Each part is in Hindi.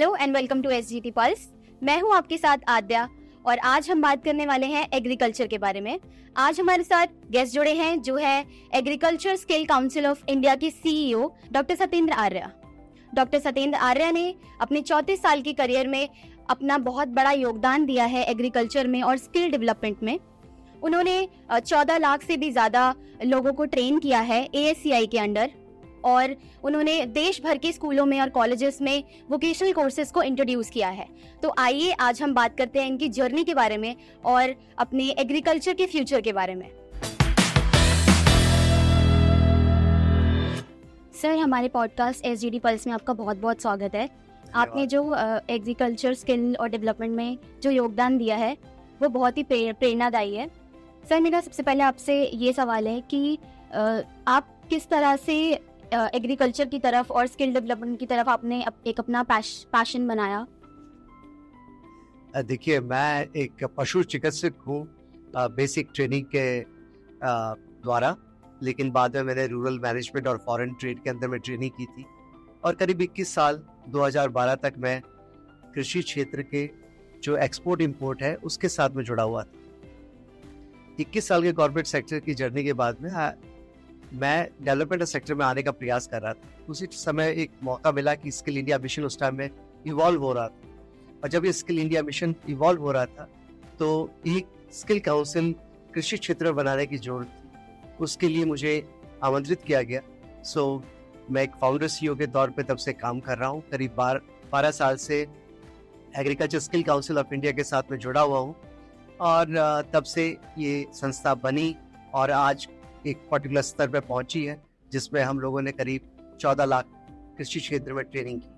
Hello and welcome to SGT pulse. मैं हूं आपके साथ आद्या और आज हम बात करने वाले हैं एग्रीकल्चर के बारे में। आज हमारे साथ गेस्ट जुड़े हैं जो है agriculture skill council of India के CEO doctor Satyendra Arya. Doctor Satyendra Arya ने अपने 34 साल की करियर में अपना बहुत बड़ा योगदान दिया है एग्रीकल्चर में और स्किल डेवलपमेंट में। उन्होंने 14 लाख से भी ज़्यादा लोगों को ट्रेन किया है ASCI के अंडर और उन्होंने देश भर के स्कूलों में और कॉलेजेस में वोकेशनल कोर्सेज को इंट्रोड्यूस किया है। तो आइए आज हम बात करते हैं इनकी जर्नी के बारे में और अपने एग्रीकल्चर के फ्यूचर के बारे में। सर, हमारे पॉडकास्ट SGT पल्स में आपका बहुत बहुत स्वागत है। आपने जो एग्रीकल्चर स्किल और डेवलपमेंट में जो योगदान दिया है वो बहुत ही प्रेरणादायी है। सर, मेरा सबसे पहले आपसे ये सवाल है कि आप किस तरह से एग्रीकल्चर की तरफ और स्किल डेवलपमेंट की तरफ आपने एक अपना पैशन बनाया? देखिए, मैं एक पशु चिकित्सक हूँ बेसिक ट्रेनिंग के द्वारा, लेकिन बाद में मैंने रूरल मैनेजमेंट और फॉरेन ट्रेड के अंदर में ट्रेनिंग की थी और करीब 21 साल 2012 तक मैं कृषि क्षेत्र के जो एक्सपोर्ट इंपोर्ट है उसके साथ में जुड़ा हुआ था। 21 साल के कॉर्पोरेट सेक्टर की जर्नी के बाद में मैं डेवलपमेंट सेक्टर में आने का प्रयास कर रहा था। उसी समय एक मौका मिला कि स्किल इंडिया मिशन उस टाइम में इवॉल्व हो रहा था और जब ये स्किल इंडिया मिशन इवॉल्व हो रहा था तो एक स्किल काउंसिल कृषि क्षेत्र में बनाने की जरूरत थी। उसके लिए मुझे आमंत्रित किया गया। मैं एक फाउंडर CEO के तौर पे तब से काम कर रहा हूँ। करीब 12 साल से agriculture skill council of India के साथ में जुड़ा हुआ हूँ और तब से ये संस्था बनी और आज एक पर्टिकुलर स्तर पे पहुंची है जिसमें हम लोगों ने करीब 14 लाख कृषि क्षेत्र में ट्रेनिंग की।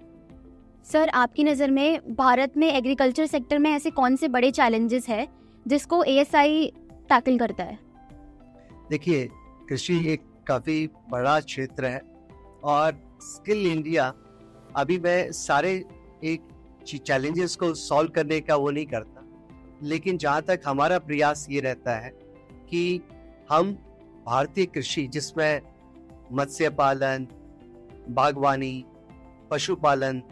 सर, आपकी नज़र में भारत में एग्रीकल्चर सेक्टर में ऐसे कौन से बड़े चैलेंजेस हैं जिसको ASI टैकल करता है? देखिए, कृषि एक काफ़ी बड़ा क्षेत्र है और स्किल इंडिया अभी मैं सारे एक चैलेंजेस को सॉल्व करने का वो नहीं करता, लेकिन जहाँ तक हमारा प्रयास ये रहता है कि हम भारतीय कृषि जिसमें मत्स्य पालन, बागवानी, पशुपालन,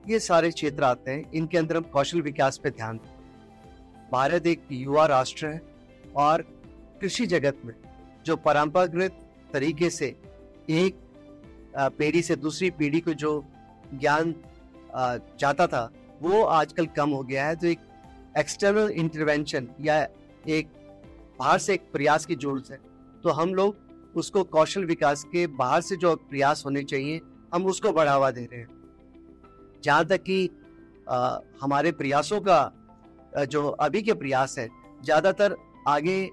ये सारे क्षेत्र आते हैं, इनके अंदर हम कौशल विकास पे ध्यान दें। भारत एक युवा राष्ट्र है और कृषि जगत में जो परंपरागत तरीके से एक पीढ़ी से दूसरी पीढ़ी को जो ज्ञान जाता था वो आजकल कम हो गया है। तो एक एक्सटर्नल इंटरवेंशन या एक बाहर से एक प्रयास की जरूरत है, तो हम लोग उसको कौशल विकास के बाहर से जो प्रयास होने चाहिए हम उसको बढ़ावा दे रहे हैं। जहाँ तक कि हमारे प्रयासों का जो अभी के प्रयास है, ज़्यादातर आगे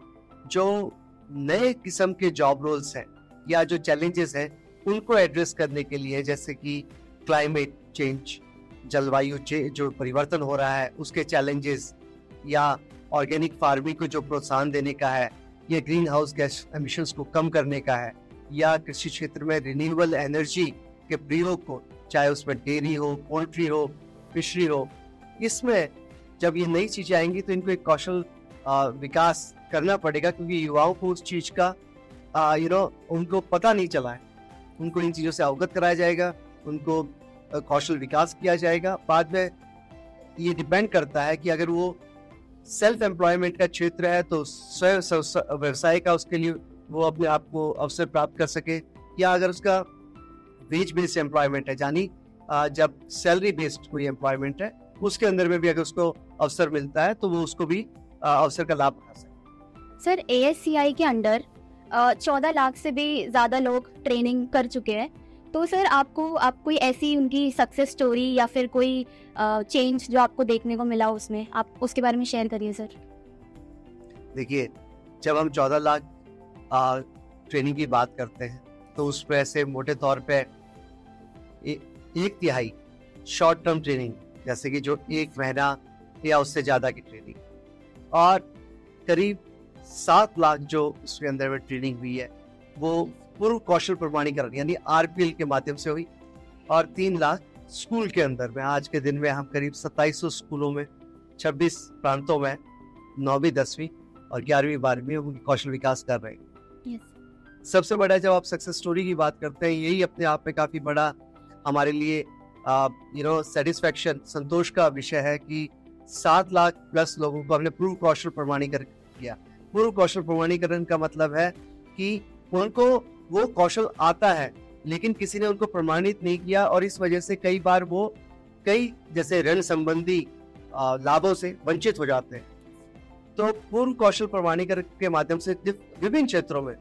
जो नए किस्म के जॉब रोल्स हैं या जो चैलेंजेस हैं उनको एड्रेस करने के लिए, जैसे कि क्लाइमेट चेंज, जलवायु जो परिवर्तन हो रहा है उसके चैलेंजेस, या ऑर्गेनिक फार्मिंग को जो प्रोत्साहन देने का है, या ग्रीन हाउस गैस एमिशंस को कम करने का है, या कृषि क्षेत्र में रिन्यूएबल एनर्जी के प्रयोग को, चाहे उसमें डेयरी हो, पोल्ट्री हो, फिशरी हो, इसमें जब ये नई चीजें आएंगी तो इनको एक कौशल विकास करना पड़ेगा, क्योंकि युवाओं को उस चीज का उनको पता नहीं चला है। उनको इन चीजों से अवगत कराया जाएगा, उनको कौशल विकास किया जाएगा। बाद में ये डिपेंड करता है कि अगर वो सेल्फ एम्प्लॉयमेंट का क्षेत्र है तो स्वयं व्यवसाय का उसके लिए वो अपने आप को अवसर प्राप्त कर सके, या अगर उसका वेज बेस्ड एम्प्लॉयमेंट है, यानी जब सैलरी बेस्ड कोई एम्प्लॉयमेंट है उसके अंदर में भी अगर उसको अवसर मिलता है तो वो उसको भी अवसर का लाभ उठा सके। सर, ASCI के अंडर 14 लाख से भी ज़्यादा लोग ट्रेनिंग कर चुके हैं, तो सर आप कोई ऐसी उनकी सक्सेस स्टोरी या फिर कोई चेंज जो आपको देखने को मिला उसमें, आप उसके बारे में शेयर करिए सर। देखिए, जब हम 14 लाख ट्रेनिंग की बात करते हैं तो उस पर ऐसे मोटे तौर पे 1/3 शॉर्ट टर्म ट्रेनिंग, जैसे कि जो 1 महीना या उससे ज़्यादा की ट्रेनिंग, और करीब 7 लाख जो उसके अंदर में ट्रेनिंग हुई है वो पूर्व कौशल प्रमाणीकरण यानी RPL के माध्यम से हुई, और 3 लाख स्कूल के अंदर में। आज के दिन में हम करीब 2700 स्कूलों में 26 प्रांतों में 9वीं 10वीं और 11वीं 12वीं उनकी कौशल विकास कर रहे हैं। सबसे बड़ा, जब आप सक्सेस स्टोरी की बात करते हैं, यही अपने आप में काफ़ी बड़ा हमारे लिए सेटिस्फेक्शन, संतोष का विषय है कि 7 लाख प्लस लोगों को हमने पूर्व कौशल प्रमाणीकरण किया। पूर्व कौशल प्रमाणीकरण का मतलब है कि उनको वो कौशल आता है लेकिन किसी ने उनको प्रमाणित नहीं किया और इस वजह से कई बार वो कई जैसे ऋण संबंधी लाभों से वंचित हो जाते हैं। तो पूर्व कौशल प्रमाणीकरण के माध्यम से विभिन्न क्षेत्रों में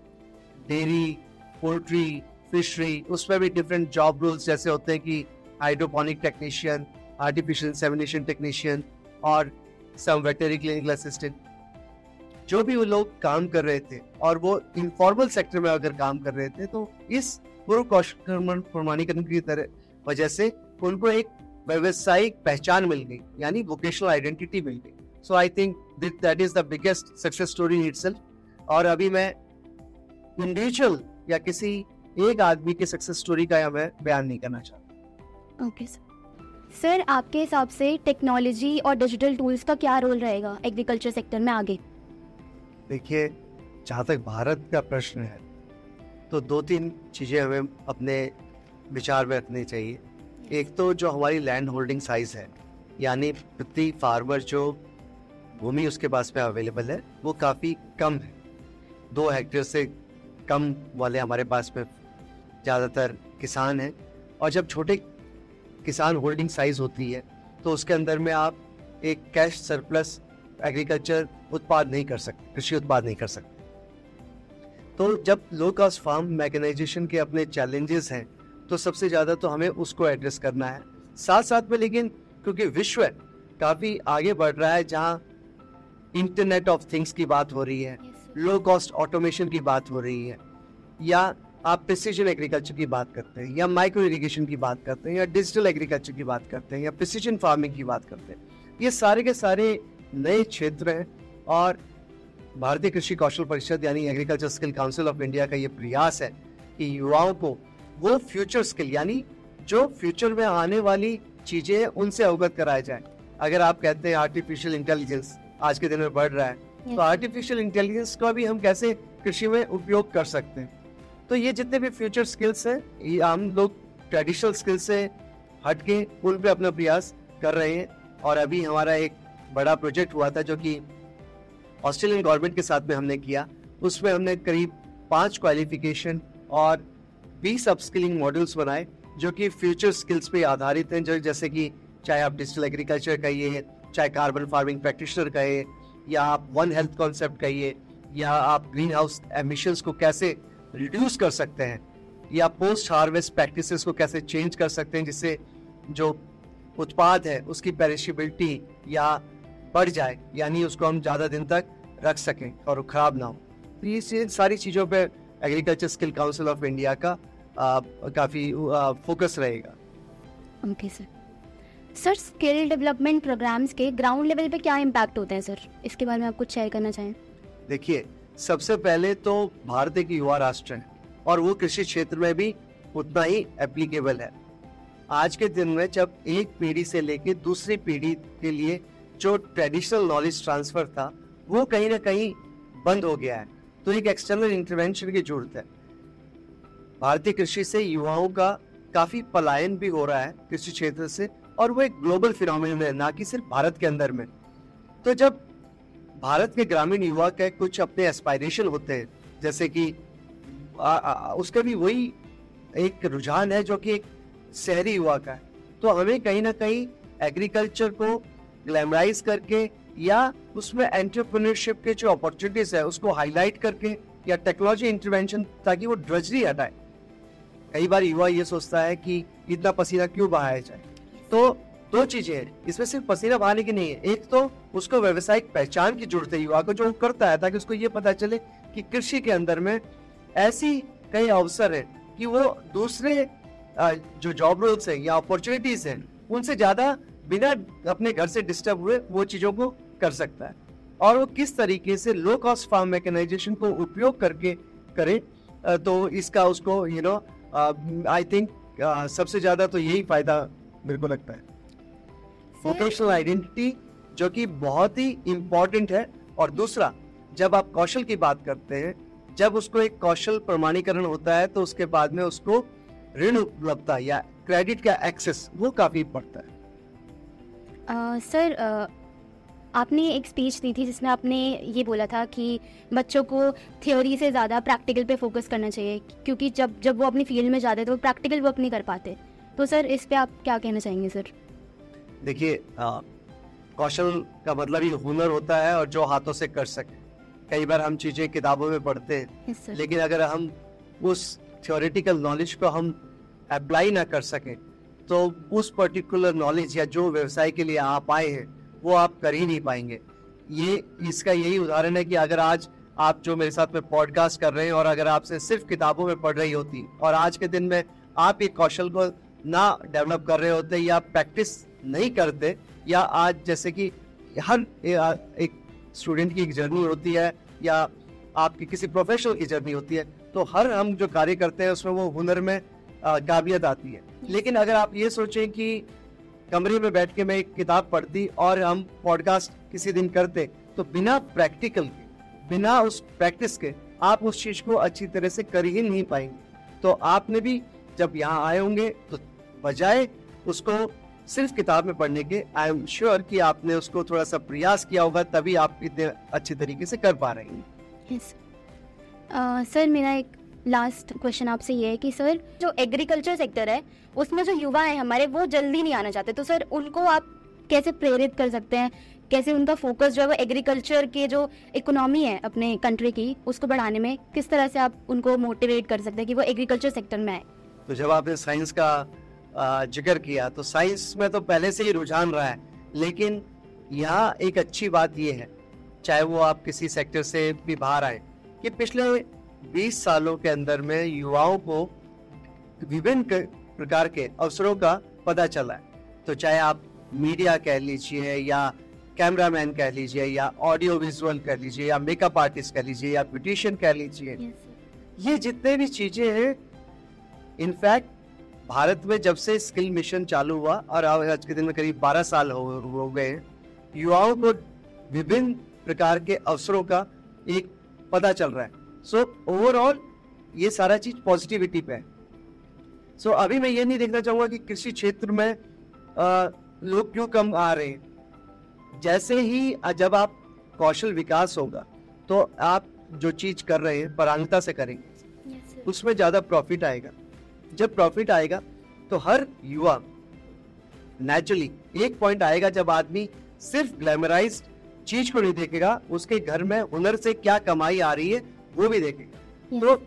डेयरी, पोल्ट्री, फिशरी, उसमें भी डिफरेंट जॉब रोल्स जैसे होते हैं कि hydroponic technician, artificial insemination technician और सम वेटरनरी क्लिनिकल असिस्टेंट, जो भी वो लोग काम कर रहे थे और वो इनफॉर्मल सेक्टर में अगर काम कर रहे थे तो इस पूर्व कौशल प्रमाणीकरण की तरह वजह से उनको एक व्यावसायिक पहचान मिल गई, यानी वोकेशनल आइडेंटिटी मिल गई। So I think that is the biggest success story in itself. और अभी मैं इंडिविजुअल या किसी एक आदमी के सक्सेस स्टोरी का मैं बयान नहीं करना चाहता। ओके सर, आपके हिसाब से टेक्नोलॉजी और डिजिटल टूल्स का क्या रोल रहेगा एग्रीकल्चर सेक्टर में आगे? देखिए, जहाँ तक भारत का प्रश्न है तो 2-3 चीज़ें हमें अपने विचार में रखनी चाहिए। एक तो जो हमारी लैंड होल्डिंग साइज है, यानी प्रति फार्मर जो भूमि उसके पास में अवेलेबल है वो काफ़ी कम है। 2 हेक्टेयर से कम वाले हमारे पास में ज़्यादातर किसान हैं और जब छोटे किसान होल्डिंग साइज होती है तो उसके अंदर में आप एक कैश सरप्लस एग्रीकल्चर उत्पाद नहीं कर सकते, कृषि उत्पाद नहीं कर सकते। तो जब लो कॉस्ट फार्म मैकेनाइजेशन के अपने चैलेंजेस हैं तो सबसे ज़्यादा तो हमें उसको एड्रेस करना है। साथ साथ में लेकिन क्योंकि विश्व काफ़ी आगे बढ़ रहा है, जहाँ इंटरनेट ऑफ थिंग्स की बात हो रही है, लो कॉस्ट ऑटोमेशन की बात हो रही है, या आप प्रिसीजन एग्रीकल्चर की बात करते हैं, या माइक्रो इरिगेशन की बात करते हैं, या डिजिटल एग्रीकल्चर की बात करते हैं, या प्रिसीजन फार्मिंग की बात करते हैं, ये सारे के सारे नए क्षेत्र हैं। और भारतीय कृषि कौशल परिषद यानी agriculture skill council of India का ये प्रयास है कि युवाओं को वो फ्यूचर स्किल, यानी जो फ्यूचर में आने वाली चीजें हैं उनसे अवगत कराया जाए। अगर आप कहते हैं आर्टिफिशियल इंटेलिजेंस आज के दिन में बढ़ रहा है, तो आर्टिफिशियल इंटेलिजेंस का भी हम कैसे कृषि में उपयोग कर सकते हैं। तो ये जितने भी फ्यूचर स्किल्स हैं, ये हम लोग ट्रेडिशनल स्किल से हटके उन पे अपना प्रयास कर रहे हैं। और अभी हमारा एक बड़ा प्रोजेक्ट हुआ था जो कि ऑस्ट्रेलियन गवर्नमेंट के साथ में हमने किया, उसमें हमने करीब 5 क्वालिफिकेशन और 20 अपस्किलिंग मॉड्यूल्स बनाए जो कि फ्यूचर स्किल्स पे आधारित हैं, जो जैसे कि चाहे आप डिजिटल एग्रीकल्चर कहिए, चाहे कार्बन फार्मिंग प्रैक्टिशनर कहिए, या आप वन हेल्थ कॉन्सेप्ट कहिए, या आप ग्रीन हाउस एमिशंस को कैसे रिड्यूस कर सकते हैं, या पोस्ट हार्वेस्ट प्रैक्टिसेस को कैसे चेंज कर सकते हैं जिससे जो उत्पाद है उसकी पेरिशेबिलिटी या बढ़ जाए, यानी उसको हम ज़्यादा दिन तक रख सकें और खराब ना हो। तो ये सारी चीज़ों पे agriculture skill council of India का काफ़ी फोकस रहेगा। Okay sir, skill development programmes के ग्राउंड लेवल पे क्या इम्पैक्ट होते हैं सर? इसके बारे में आप कुछ शेयर करना चाहें? देखिए, सबसे पहले तो भारत एक युवा राष्ट्र है और वो कृषि क्षेत्र में भी उतना ही एप्लीकेबल है। आज के दिन में जब एक पीढ़ी से लेकर दूसरी पीढ़ी के लिए जो ट्रेडिशनल नॉलेज ट्रांसफर था वो कहीं ना कहीं बंद हो गया है, तो एक एक्सटर्नल इंटरवेंशन की जरूरत है। भारतीय कृषि से युवाओं का काफी पलायन भी हो रहा है कृषि क्षेत्र से, और वो एक ग्लोबल फिनोमेनन है, ना कि सिर्फ भारत के अंदर में। तो जब भारत के ग्रामीण युवा के कुछ अपने एस्पायरेशन होते हैं, जैसे कि उसका भी वही एक रुझान है जो कि एक शहरी युवा का है, तो हमें कहीं ना कहीं एग्रीकल्चर को ग्लैमराइज करके या उसमें एंटरप्रेन्योरशिप के जो अपॉर्चुनिटीज है उसको हाईलाइट करके, या टेक्नोलॉजी इंटरवेंशन, ताकि वो ड्रजरी हटाए। कई बार युवा ये सोचता है कि इतना पसीना क्यों बहाया जाए। तो 2 चीजें हैं इसमें, सिर्फ पसीना बहाने की नहीं है। एक तो उसको व्यवसायिक पहचान की जरूरत है युवा को, जो करता है, ताकि उसको ये पता चले कि कृषि के अंदर में ऐसी कई अवसर है कि वो दूसरे जो जॉब रोल्स हैं या अपॉर्चुनिटीज हैं उनसे ज्यादा बिना अपने घर से डिस्टर्ब हुए वो चीजों को कर सकता है। और वो किस तरीके से लो कॉस्ट फार्म मैकेनाइजेशन को उपयोग करके करे, तो इसका उसको आई थिंक सबसे ज्यादा तो यही फायदा मेरे को लगता है। वोकेशनल आइडेंटिटी जो कि बहुत ही इम्पोर्टेंट है। और दूसरा, जब आप कौशल की बात करते हैं, जब उसको एक कौशल प्रमाणीकरण होता है तो उसके बाद में उसको ऋण उपलब्धता या क्रेडिट का एक्सेस वो काफी बढ़ता है। सर, आपने एक स्पीच दी थी जिसमें आपने ये बोला था कि बच्चों को थ्योरी से ज़्यादा प्रैक्टिकल पे फोकस करना चाहिए, क्योंकि जब वो अपनी फील्ड में जाते हैं तो वो प्रैक्टिकल वर्क नहीं कर पाते। तो सर, इस पे आप क्या कहना चाहेंगे सर? देखिए, कौशल का मतलब ही हुनर होता है और जो हाथों से कर सके। कई बार हम चीज़ें किताबों में पढ़ते हैं, yes, लेकिन अगर हम उस थ्योरेटिकल नॉलेज को हम अप्लाई ना कर सकें तो उस पर्टिकुलर नॉलेज या जो व्यवसाय के लिए आप आए हैं वो आप कर ही नहीं पाएंगे। ये इसका यही उदाहरण है कि अगर आज आप जो मेरे साथ में पॉडकास्ट कर रहे हैं और अगर आपसे सिर्फ किताबों में पढ़ रही होती और आज के दिन में आप ये कौशल को ना डेवलप कर रहे होते या प्रैक्टिस नहीं करते, या आज जैसे कि हर एक स्टूडेंट की एक जर्नी होती है या आपकी किसी प्रोफेशनल की जर्नी होती है, तो हर हम जो कार्य करते हैं उसमें वो हुनर में काबिलियत आती है। लेकिन अगर आप ये सोचें कि कमरे में बैठ के मैं एक किताब पढ़ती और हम पॉडकास्ट किसी दिन करते, तो बिना प्रैक्टिकल के, बिना उस प्रैक्टिस के आप उस चीज को अच्छी तरह से कर ही नहीं पाएंगे। तो आपने भी जब यहाँ आए होंगे तो बजाय उसको सिर्फ किताब में पढ़ने के, आई एम श्योर कि आपने उसको थोड़ा सा प्रयास किया होगा, तभी आप इतने अच्छे तरीके से कर पा रहे हैं। yes. सर, मेरा एक लास्ट क्वेश्चन आपसे ये है कि सर, जो एग्रीकल्चर सेक्टर है उसमें जो युवा है हमारे, वो जल्दी नहीं आना चाहते, तो सर उनको आप कैसे प्रेरित कर सकते हैं? कैसे उनका फोकस जो है वो एग्रीकल्चर के जो इकोनॉमी है अपने कंट्री की उसको बढ़ाने में, किस तरह से आप उनको मोटिवेट कर सकते हैं कि वो एग्रीकल्चर सेक्टर में आए? तो जब आपने साइंस का जिक्र किया, तो साइंस में तो पहले से ही रुझान रहा है, लेकिन यहाँ एक अच्छी बात ये है, चाहे वो आप किसी सेक्टर से भी बाहर आए, कि पिछले 20 सालों के अंदर में युवाओं को विभिन्न प्रकार के अवसरों का पता चला है। तो चाहे आप मीडिया कह लीजिए या कैमरामैन कह लीजिए या ऑडियो विजुअल कह लीजिए या मेकअप आर्टिस्ट कह लीजिए या ब्यूटिशियन कह लीजिए, ये जितने भी चीजें हैं, इनफैक्ट भारत में जब से स्किल मिशन चालू हुआ और आज के दिन में करीब 12 साल हो गए हैं, युवाओं को विभिन्न प्रकार के अवसरों का एक पता चल रहा है। सो ओवरऑल ये सारा चीज पॉजिटिविटी पे है। सो अभी मैं ये नहीं देखना चाहूंगा कि कृषि क्षेत्र में लोग क्यों कम आ रहे हैं। जैसे ही जब आप कौशल विकास होगा तो आप जो चीज कर रहे हैं परांगता से करेंगे, उसमें ज्यादा प्रॉफिट आएगा। जब प्रॉफिट आएगा तो हर युवा नेचुरली एक पॉइंट आएगा जब आदमी सिर्फ ग्लैमराइज्ड चीज को नहीं देखेगा, उसके घर में हुनर से क्या कमाई आ रही है वो भी देखेगा। तो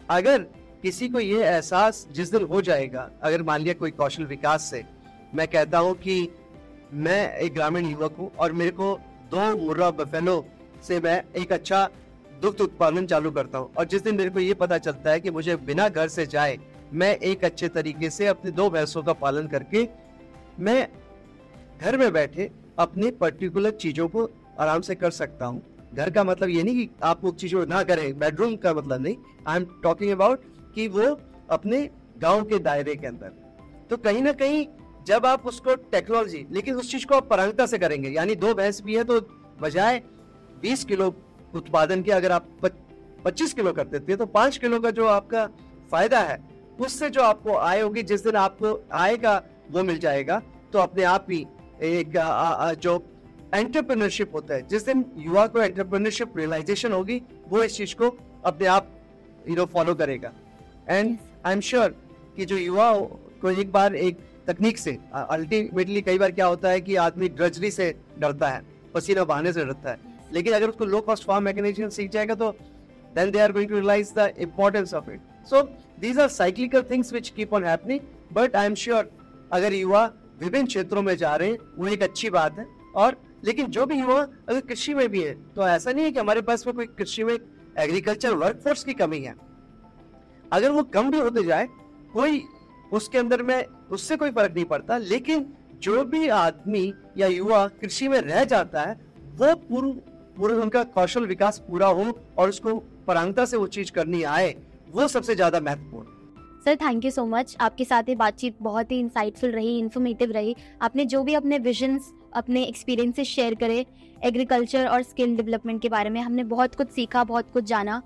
अगर किसी को ये एहसास जिस दिन हो जाएगा, अगर मान लिया कोई कौशल विकास से, मैं कहता हूँ कि मैं एक ग्रामीण युवक हूँ और मेरे को 2 मुर्रा बफेलो से मैं एक अच्छा दुग्ध उत्पादन चालू करता हूँ, और जिस दिन मेरे को ये पता चलता है कि मुझे बिना घर से जाए मैं एक अच्छे तरीके से अपने 2 भैंसों का पालन करके मैं घर में बैठे अपने पर्टिकुलर चीजों को आराम से कर सकता हूँ। घर का मतलब ये नहीं कि आप वो चीजों ना करें, बेडरूम का मतलब नहीं, आई एम टॉकिंग अबाउट कि वो अपने गांव के दायरे के अंदर। तो कहीं ना कहीं जब आप उसको टेक्नोलॉजी, लेकिन उस चीज को आप परांगता से करेंगे, यानी 2 भैंस भी है तो बजाय 20 किलो उत्पादन के अगर आप 25 किलो कर देते हैं तो 5 किलो का जो आपका फायदा है, उससे जो आपको आय होगी, जिस दिन आपको आय का वो मिल जाएगा, तो अपने आप ही एक जो एंटरप्रेन्योरशिप होता है, जिस दिन युवा को एंटरप्रेन्योरशिप रियलाइजेशन होगी, वो इस चीज को अपने आप फॉलो करेगा। एंड आई एम श्योर कि जो युवा को एक बार एक तकनीक से, अल्टीमेटली कई बार क्या होता है कि आदमी ड्रजरी से डरता है, पसीना बहाने से डरता है, लेकिन अगर उसको लो कॉस्ट फार्म मैकेनाइजेशन सीख जाएगा तो then they are going to realize the importance of it. So these are cyclical things which keep on happening, but I am sure अगर युवा विभिन्न क्षेत्रों में जा रहे हैं वो एक अच्छी बात है। और लेकिन जो भी युवा अगर कृषि में भी है तो ऐसा नहीं है कि हमारे पास में कोई कृषि में एग्रीकल्चर वर्कफोर्स की कमी है। अगर वो कम भी होते जाए कोई उसके अंदर में उससे कोई फर्क नहीं पड़ता, लेकिन जो भी आदमी या युवा कृषि में रह जाता है वो पूरा उनका कौशल विकास पूरा हो और उसको परांगता से वो चीज करनी आए, वो सबसे ज्यादा महत्वपूर्ण। Sir, thank you so much. आपके साथ ये बातचीत बहुत ही इंसाइटफुल रही, इन्फॉर्मेटिव रही। आपने जो भी अपने विजन्स, अपने एक्सपीरियंसेस शेयर करे एग्रीकल्चर और स्किल डेवलपमेंट के बारे में, हमने बहुत कुछ सीखा, बहुत कुछ जाना,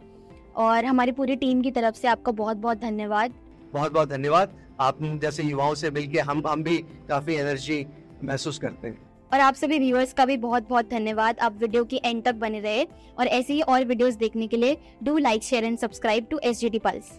और हमारी पूरी टीम की तरफ से आपका बहुत बहुत धन्यवाद। बहुत बहुत धन्यवाद। आप जैसे युवाओं से मिलके हम भी काफी एनर्जी महसूस करते हैं। और आप सभी व्यूअर्स का भी बहुत बहुत धन्यवाद। आप वीडियो की एंड तक बने रहे और ऐसे ही और वीडियोस देखने के लिए do like share and subscribe to SGT pulse.